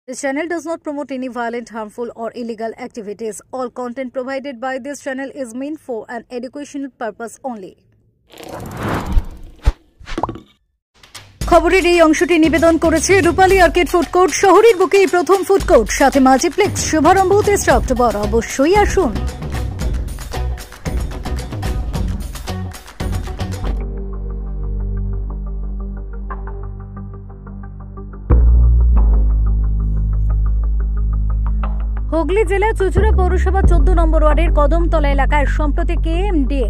This channel does not promote any violent, harmful, or illegal activities. All content provided by this channel is meant for an educational purpose only. খবরের এই অংশটি নিবেদন করেছে রূপালী arcade food court, শহরের বুকেই প্রথম food court, সাথে multiplex. শুভারম্ভ 23 October. অবশ্যই আসুন। হুগলি জেলা চুঁচুড়া পৌরসভা 14 নম্বর ওয়ার্ডের কদমতলা এলাকায় সম্প্রতি কেএমডিএ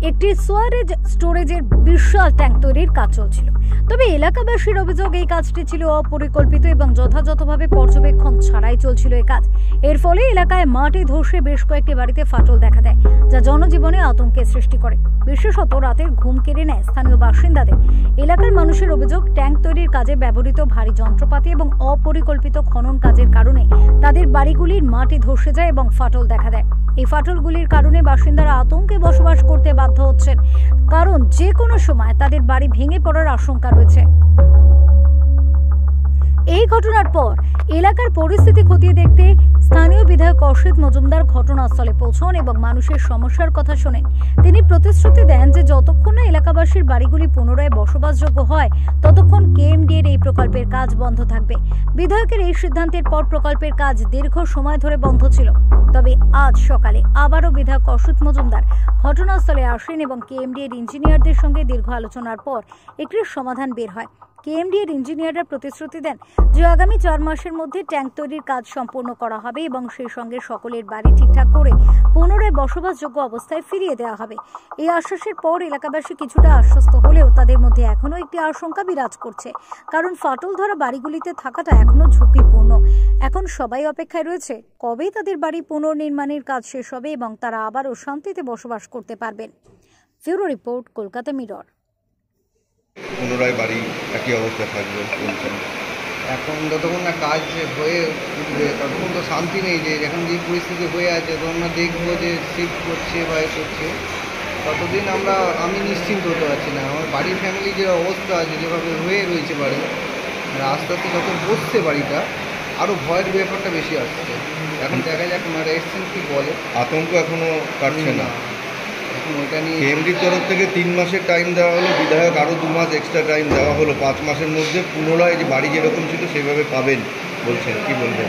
একটি সোয়ারেজ স্টোরেজের বিশাল ট্যাঙ্ক তৈরির কাজ চলছিল। তবে এলাকাবাসীর অভিযোগ এই কাজটি ছিল অপরিকল্পিত এবং যথাযথভাবে পর্যবেক্ষণ ছাড়াই চলছিল এই কাজ। এর ফলে এলাকায় মাটি ধসে বেশ কয়েকটি বাড়িতে ফাটল দেখা দেয়, যা জনজীবনে আতঙ্কের সৃষ্টি করে, বিশেষত রাতের ঘুম কেড়ে নেয় স্থানীয় বাসিন্দাদের। এলাকার মানুষের অভিযোগ, ট্যাঙ্ক তৈরির কাজে ব্যবহৃত ভারী যন্ত্রপাতি এবং অপরিকল্পিত খনন কাজের কারণে তাদের বাড়িগুলির মাটি ধসে যায় এবং ফাটল দেখা দেয়। এই ফাটলগুলির কারণে বাসিন্দারা আতঙ্কে বসবাস করতে বাধ্য হচ্ছেন, কারণ যে কোনো সময় তাদের বাড়ি ভেঙে পড়ার আশঙ্কা রয়েছে। এই ঘটনার পর এলাকার পরিস্থিতি খতিয়ে দেখতে স্থানীয় বিধায়ক অসিত মজুমদার ঘটনাস্থলে পৌঁছন এবং মানুষের সমস্যার কথা শোনেন। তিনি প্রতিশ্রুতি দেন যে যতক্ষণ না এলাকাবাসীর বাড়িগুলি পুনরায় বসবাসযোগ্য হয়, ততক্ষণ কেএমডিএর এই প্রকল্পের কাজ বন্ধ থাকবে। বিধায়কের এই সিদ্ধান্তের পর প্রকল্পের কাজ দীর্ঘ সময় ধরে বন্ধ ছিল। তবে আজ সকালে আবারও বিধায়ক অসিত মজুমদার ঘটনাস্থলে আসেন এবং কেএমডিএর ইঞ্জিনিয়ারদের সঙ্গে দীর্ঘ আলোচনার পর একটি সমাধান বের হয়। কেএমডিএর ইঞ্জিনিয়াররা প্রতিশ্রুতি দেন যে আগামী 4 মাসের মধ্যে ট্যাঙ্ক তৈরির কাজ সম্পূর্ণ করা হবে এবং সেই সঙ্গে সকলের বাড়ি ঠিকঠাক করে পুনরায় বসবাসযোগ্য অবস্থায় ফিরিয়ে দেওয়া হবে। এই আশ্বাসের পর এলাকাবাসী কিছুটা আশ্বস্ত হলেও তাদের মধ্যে এখনও একটি আশঙ্কা বিরাজ করছে, কারণ ফাটল ধরা বাড়িগুলিতে থাকাটা এখনও ঝুঁকিপূর্ণ। এখন সবাই অপেক্ষায় রয়েছে কবে তাদের বাড়ি পুনর্নির্মাণের কাজ শেষ হবে এবং তারা আবারও শান্তিতে বসবাস করতে পারবেন। Bureau report, Kolkata mirror. পুনরায় বাড়ি একই অবস্থা থাকবে বলছেন। এখন যতক্ষণ না কাজ হয়ে উঠবে ততক্ষণ তো শান্তি নেই। যে এখন যে পরিস্থিতি হয়ে আছে তখন আমরা দেখবো যে শিফট করছে বা এ করছে, ততদিন আমি নিশ্চিন্ত হতে পারছি না। আমার বাড়ির ফ্যামিলি যে অবস্থা আছে, যেভাবে হয়ে রয়েছে বাড়ি, আস্তে আস্তে যত বসছে বাড়িটা, আরও ভয়ের ব্যাপারটা বেশি আসছে। এখন দেখা যাক ওনারা এসছেন কী বলে। আতঙ্ক এখনও কাটছে না। ওইটা নিয়ে কেএমডির তরফ থেকে 3 মাসের টাইম দেওয়া হলো, বিধায়ক আরও 2 মাস এক্সট্রা টাইম দেওয়া হলো। 5 মাসের মধ্যে পুনরায় যে বাড়ি যেরকম ছিল সেভাবে পাবেন বলছেন, কি বলবেন?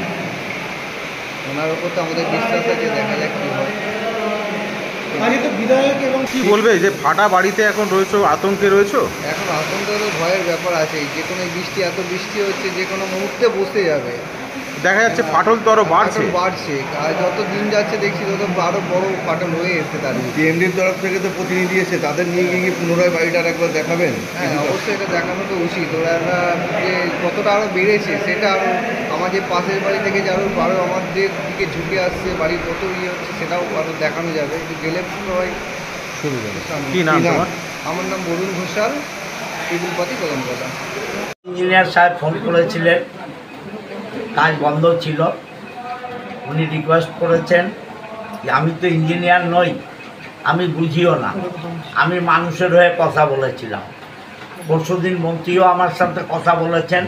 ওনার ওপর তো আমাদের বিশ্বাস আছে, দেখা যাক কী হয়। তো বিধায়ক এবং কি বলবে যে ফাটা বাড়িতে এখন রয়েছে, আতঙ্কে রয়েছে? এখন আতঙ্কের ভয়ের ব্যাপার আছে। যে কোনো বৃষ্টি, এত বৃষ্টি হচ্ছে, যে কোনো মুহূর্তে বসতে যাবে। দেখা যাচ্ছে ফাটল তো আরও বাড়ছে। আর যত দিন যাচ্ছে দেখছি তত আরও বড় ফাটল হয়ে এসছে। তার কেএমডির তরফ থেকে তো প্রতিনিধি এসে তাদের নিয়ে গিয়ে পুনরায় বাড়িটা একবার দেখাবেন। হ্যাঁ, অবশ্যই এটা দেখানো তো উচিত। ওরা যে কতটা আরও বেড়েছে সেটা আরও আমাদের পাশের বাড়ি থেকে আরও আমাদের দিকে ঝুঁকে আসছে, বাড়ির কত ইয়ে হচ্ছে সেটাও আরও দেখানো যাবে। একটু গেলে সবাই শুরু যাবে। কি নাম তোমার? আমার নাম বরুণ ঘোষাল, টেবিলপাতি কদমতলা। ইঞ্জিনিয়ার সাহেব ফোন করেছিলেন, কাজ বন্ধ ছিল। উনি রিকোয়েস্ট করেছেন যে আমি তো ইঞ্জিনিয়ার নই, আমি বুঝিও না, আমি মানুষের হয়ে কথা বলেছিলাম। পরশুদিন মন্ত্রীও আমার সাথে কথা বলেছেন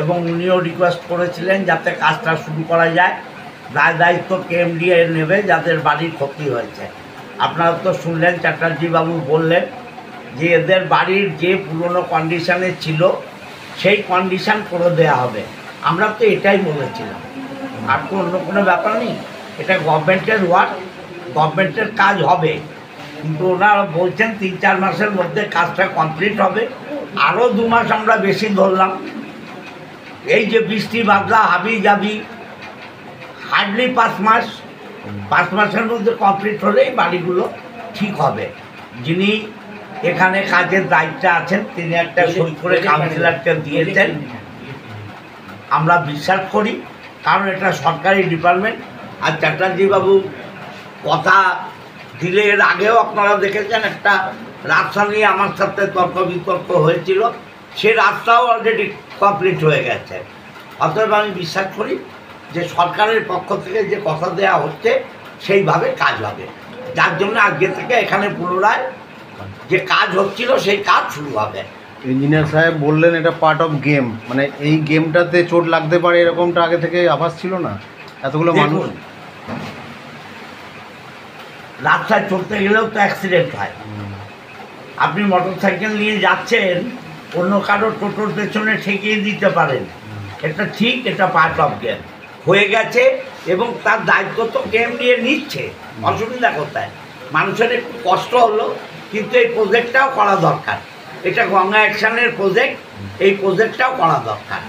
এবং উনিও রিকোয়েস্ট করেছিলেন যাতে কাজটা শুরু করা যায়। দায়িত্ব কেএমডিএ নেবে যাদের বাড়ির ক্ষতি হয়েছে। আপনারা তো শুনলেন, চ্যাটার্জিবাবু বললেন যে এদের বাড়ির যে পুরনো কন্ডিশানে ছিল সেই কন্ডিশান করে দেওয়া হবে। আমরা তো এটাই বলেছিলাম, আর তো অন্য কোনো ব্যাপার নেই। এটা গভর্নমেন্টের ওয়ার্ক, গভর্নমেন্টের কাজ হবে। কিন্তু ওনারা বলছেন 3-4 মাসের মধ্যে কাজটা কমপ্লিট হবে। আরও 2 মাস আমরা বেশি ধরলাম। এই যে বৃষ্টি বাদলা হাবি যাবি, হার্ডলি 5 মাসের মধ্যে কমপ্লিট হলেই বাড়িগুলো ঠিক হবে। যিনি এখানে কাজের দায়িত্বে আছেন তিনি একটা সই করে কাউন্সিলরকে দিয়েছেন। আমরা বিশ্বাস করি, কারণ এটা সরকারি ডিপার্টমেন্ট। আর চ্যাটার্জিবাবু কথা দিলে, এর আগেও আপনারা দেখেছেন একটা রাস্তা নিয়ে আমার সাথে তর্ক বিতর্ক হয়েছিল, সে রাস্তাও অলরেডি কমপ্লিট হয়ে গেছে। অতএব আমি বিশ্বাস করি যে সরকারের পক্ষ থেকে যে কথা দেওয়া হচ্ছে সেইভাবে কাজ হবে, যার জন্য আজকে থেকে এখানে পুনরায় যে কাজ হচ্ছিল সেই কাজ শুরু হবে। ইঞ্জিনিয়ার সাহেব বললেন এটা পার্ট অফ গেম, মানে এই গেমটাতে চোট লাগতে পারে এরকমটা আগে থেকে আভাস ছিল না? এতগুলো মানুষ দেখুন, রাস্তায় চলতে গেলেও তো অ্যাক্সিডেন্ট হয়। আপনি মোটর সাইকেল নিয়ে যাচ্ছেন, অন্য কারোর টোটোর পেছনে ঠেকিয়ে দিতে পারেন, এটা ঠিক, এটা পার্ট অফ গেম হয়ে গেছে এবং তার দায়িত্ব তো গেম নিয়ে নিচ্ছে। অসুবিধা কোথায়? মানুষের একটু কষ্ট হলো, কিন্তু এই প্রজেক্টটাও করা দরকার। এটা গঙ্গা অ্যাকশনের প্রজেক্ট, এই প্রজেক্টটাও করা দরকার।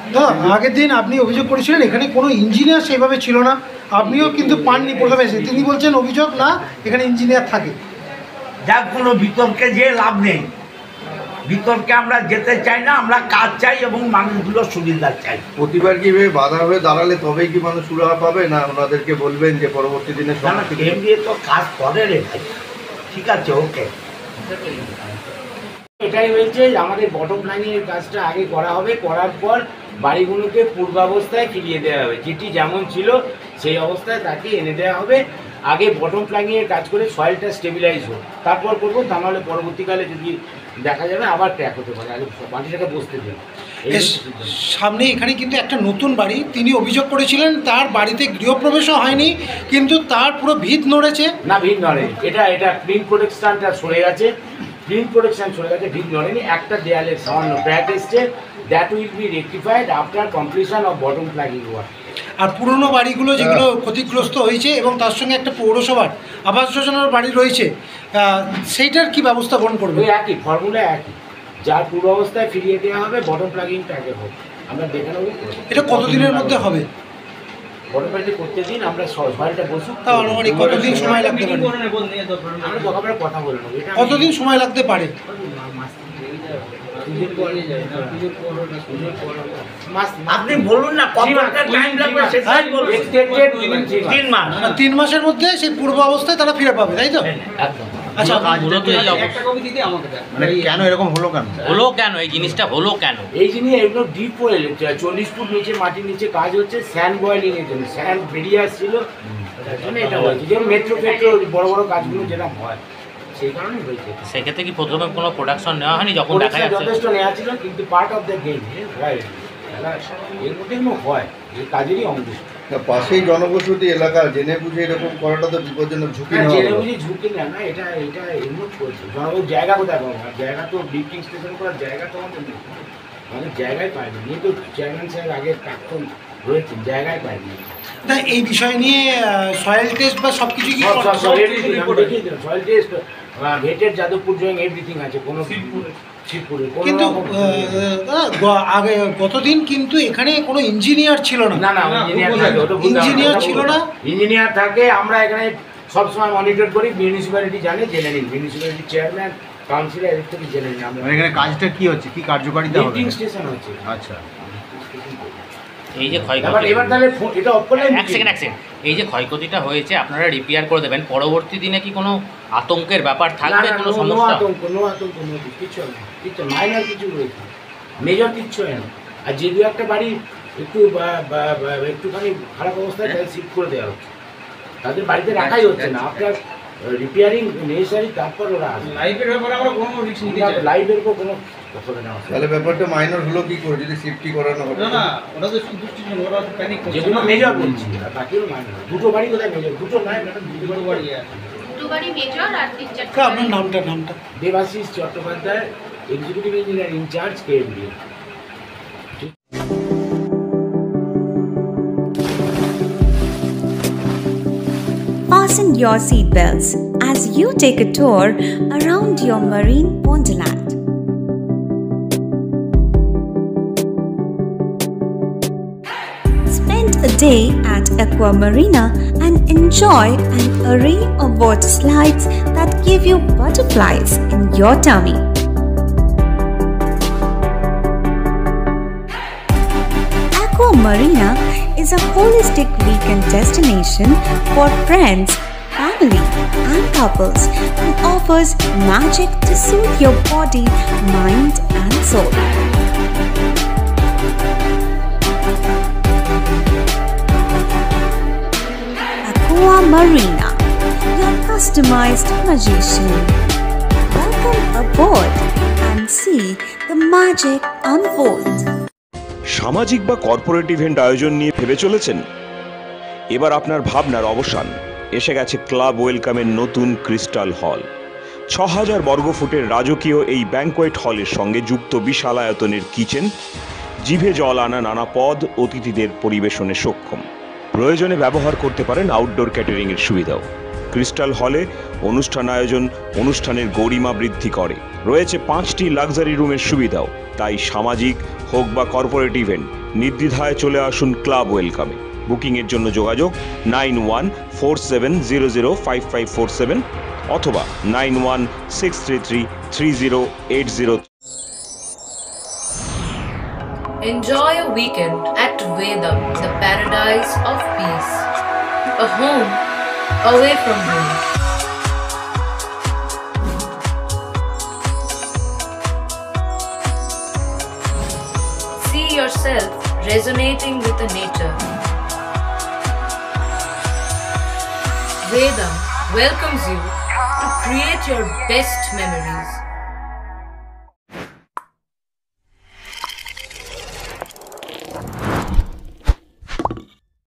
আগের দিন আপনি অভিযোগ করেছিলেন এখানে কোনো ইঞ্জিনিয়ার সেভাবে ছিল না, আপনিও কিন্তু পাননি প্রথমে এসে। তিনি বলছেন অভিযোগ না, এখানে ইঞ্জিনিয়ার থাকে। যার কোনো বিতর্কে যে লাভ নেই, বিতর্কে আমরা যেতে চাই না, আমরা কাজ চাই এবং মানুষগুলোর সুবিধা চাই। প্রতিবার কি বাধা হয়ে দাঁড়ালে তবেই কি মানুষ সুরাহা পাবে, না ওনাদেরকে বলবেন যে পরবর্তী দিনে গেম দিয়ে তো কাজ করে রে ভাই। ঠিক আছে, ওকে। এটাই হয়েছে যে আমাদের বটম প্ল্যানিংয়ের কাজটা আগে করা হবে, করার পর বাড়িগুলোকে পূর্বাবস্থায় ফিরিয়ে দেওয়া হবে। যেটি যেমন ছিল সেই অবস্থায় তাকে এনে দেওয়া হবে। আগে বটম প্ল্যানিংয়ের কাজ করে সয়েলটা স্টেবিলাইজ হোক, তারপর করবো। তা নাহলে পরবর্তীকালে যদি দেখা যাবে আবার ট্র্যাক হতে পারে। আগে বাড়িটাকে বসতে দিন। সামনে এখানে কিন্তু একটা নতুন বাড়ি, তিনি অভিযোগ করেছিলেন তার বাড়িতে গৃহপ্রবেশও হয়নি, কিন্তু তার পুরো ভিত নড়েছে। না, ভিত নড়েনি। এটা প্রিন্ট প্রোটেকশনটা সরে গেছে, প্রিন্ট প্রোটেকশন সরে গেছে, ভিত নড়েনি। একটা দেয়ালের সামান্য ক্র্যাক এসছে, that will be rectified after completion of bottom planning work. আর পুরনো বাড়িগুলো যেগুলো ক্ষতিগ্রস্ত হয়েছে এবং তার সঙ্গে একটা পৌরসভার আবাস যোজনার বাড়ি রয়েছে, সেইটার কি ব্যবস্থা গ্রহণ করবে? ওই একই ফর্মুলা, একই। যার পূর্ব অবস্থায় ফিরিয়ে দেওয়া হবে, বটম প্লাগিংটা আগে হোক, আমরা দেখে নেব। এটা কতদিনের মধ্যে হবে? বটম প্লাগিং করতে দিন, আমরা সবাইটা বসুক। তাও আনুমানিক কতদিন সময় লাগতে পারে? আমরা দোকানে কথা বলে নেবো। কতদিন সময় লাগতে পারে? আপনি বলুন না কত টাইম লাগবে, সেটাই বলুন। 3 মাস। 3 মাসের মধ্যে সেই পূর্ব অবস্থায় তারা ফিরে পাবে, তাই তো? একদম। আচ্ছা, মানে কেন এরকম হলো, কেন এই জিনিসটা হলো কেন? এই জিনিস এগুলো ডিপ ওয়েল, 40 ফুট নিচে মাটির নিচে কাজ হচ্ছে স্যান্ড বয়েলিং এর জন্য। স্যান্ড বেরিয়ে আসছিল, তার জন্য এটা হয়েছে। যেমন মেট্রো বড় বড় কাজগুলো যেরকম হয়, সেই কারণেই হয়েছে। সেক্ষেত্রে কি প্রথমে কোনো প্রোডাকশন নেওয়া হয়নি? যখন দেখা যাচ্ছে যথেষ্ট নেওয়া ছিল, কিন্তু পার্ট অফ দ্য গেম হয়, এর মধ্যে হয়, এই কাজেরই অংশ। পাশেই জনবসতি এলাকা, জেনে বুঝে এরকম করাটা তো বিপজ্জনক, ঝুঁকি নেওয়া। জেনে বুঝে ঝুঁকি নেয় না, এটা এমন করছে। জনবসতি জায়গা কোথায় পাবো? জায়গা তো লিফটিং স্টেশন করার জায়গা তো আমাদের জায়গায় পাইনি। নিয়ে তো চেয়ারম্যান সাহেব আগে প্রাক্তন রয়েছেন, জায়গায় পাইনি। না, এই বিষয় নিয়ে সয়েল টেস্ট বা সব কিছু কি সয়েল টেস্ট, ভেটের যাদবপুর জয়েন এভরিথিং আছে। কোনো কিন্তু আগে গতদিন কিন্তু এখানে কোনো ইঞ্জিনিয়ার ছিল না। না, ইঞ্জিনিয়ার ছিল না। ইঞ্জিনিয়ার থাকে, আমরা এখানে সবসময় মনিটর করি। মিউনিসিপ্যালিটি জানে, জেনে নিন। মিউনিসিপ্যালিটি চেয়ারম্যান, কাউন্সিলর, এর থেকে জেনে নিন। আমরা এখানে কাজটা কি হচ্ছে, কি কার্যকারিতা হবে? লিফটিং স্টেশন হচ্ছে। আচ্ছা, এই যে ক্ষয়ক্ষতি, এবার তাহলে এটা অফ করলে এক সেকেন্ড, এই যে ক্ষয়ক্ষতিটা হয়েছে আপনারা রিপেয়ার করে দেবেন, পরবর্তী দিনে কি কোনো আতঙ্কের ব্যাপার থাকবে? কোনো সমস্যা? কোনো আতঙ্ক কিছু হয় না, কিছু মাইনার কিছু রয়েছে, মেজর কিচ্ছু হয় না। আর যে দু একটা বাড়ি একটুখানি খারাপ অবস্থায়, তাদের শিফট করে দেওয়া হচ্ছে। তাদের বাড়িতে রাখাই হচ্ছে না, আপনার রিপেয়ারিং নেসেসারি, তারপর ওরা আসবে। লাইভের ব্যাপারে আমরা কোনো রিস্ক নিতে চাই না, লাইভের উপর কোনো কথা না। তাহলে ব্যাপারটা মাইনর হলো কি করে যদি শিফটি করানো হবে? না, ওটা তো শুধু ওরা তো প্যানিক করছে। যেগুলো মেজর বলছি, আর বাকিও মাইনর। দুটো বাড়ি কোথায় মেজর? দুটো নয়, ম্যাডাম, দুটো বাড়ি আছে। দুটো বাড়ি মেজর আর 3-4টা। আপনার নামটা? Debashis Chattopadhyay, executive engineer incharge, KMD. Fasten your seatbelts as you take a tour around your marine wonderland. Spend a day at Aqua Marina and enjoy an array of water slides that give you butterflies in your tummy. Aqua Marina is a holistic weekend destination for friends, family and couples and offers magic to soothe your body, mind and soul. Aqua Marina, your customized magician. Welcome aboard and see the magic unfolds. সামাজিক বা corporate event আয়োজন নিয়ে ভেবে চলেছেন? এবার আপনার ভাবনার অবসান। এসে গেছে ক্লাব ওয়েলকামের নতুন ক্রিস্টাল হল। ৬,০০০ বর্গফুটের রাজকীয় এই ব্যাংকোয়েট হলের সঙ্গে যুক্ত বিশাল আয়তনের কিচেন, জিভে জল আনা নানা পদ অতিথিদের পরিবেশনে সক্ষম। প্রয়োজনে ব্যবহার করতে পারেন আউটডোর ক্যাটারিংয়ের সুবিধাও। ক্রিস্টাল হলে অনুষ্ঠান আয়োজন অনুষ্ঠানের গরিমা বৃদ্ধি করে। রয়েছে 5টি লাক্সারি রুমের সুবিধাও। তাই সামাজিক হোক বা কর্পোরেট ইভেন্ট নির্দ্বিধায় চলে আসুন ক্লাব ওয়েলকামে। বুকিংয়ের জন্য যোগাযোগ 9147005547 অথবা 9163333080। Enjoy a weekend at Vedam, the paradise of peace. A home away from home. See yourself resonating with the nature. Vedam welcomes you to create your best memories.